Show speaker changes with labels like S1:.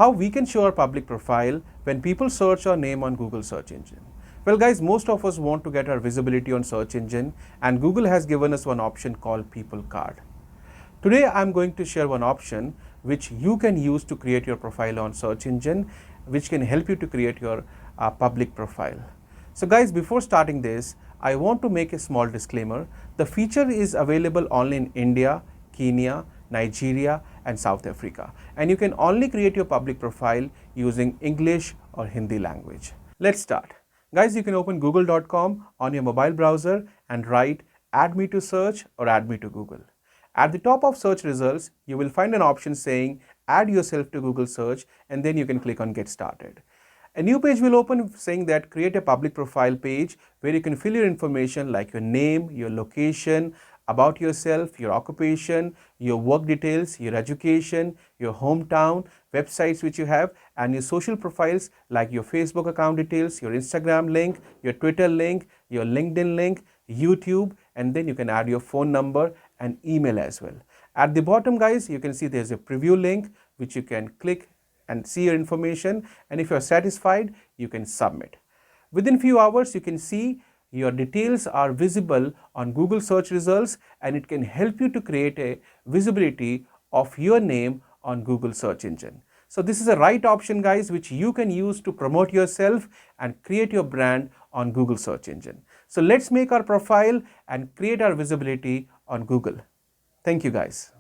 S1: How we can show our public profile when people search our name on Google search engine. Well guys, most of us want to get our visibility on search engine, and Google has given us one option called People Card. Today I'm going to share one option which you can use to create your profile on search engine, which can help you to create your public profile. So guys, before starting this, I want to make a small disclaimer. The feature is available only in India, Kenya, Nigeria and South Africa, and you can only create your public profile using English or Hindi language. Let's start. Guys, you can open google.com on your mobile browser and write add me to search or add me to Google. At the top of search results, you will find an option saying add yourself to Google search, and then you can click on get started. A new page will open saying that create a public profile page where you can fill your information like your name, your location, about yourself, your occupation, your work details, your education, your hometown, websites which you have, and your social profiles like your Facebook account details, your Instagram link, your Twitter link, your LinkedIn link, YouTube, and then you can add your phone number and email as well. At the bottom guys, you can see there's a preview link which you can click and see your information, and if you're satisfied, you can submit. Within few hours, you can see your details are visible on Google search results, and it can help you to create a visibility of your name on Google search engine. So this is a right option guys, which you can use to promote yourself and create your brand on Google search engine. So let's make our profile and create our visibility on Google. Thank you guys.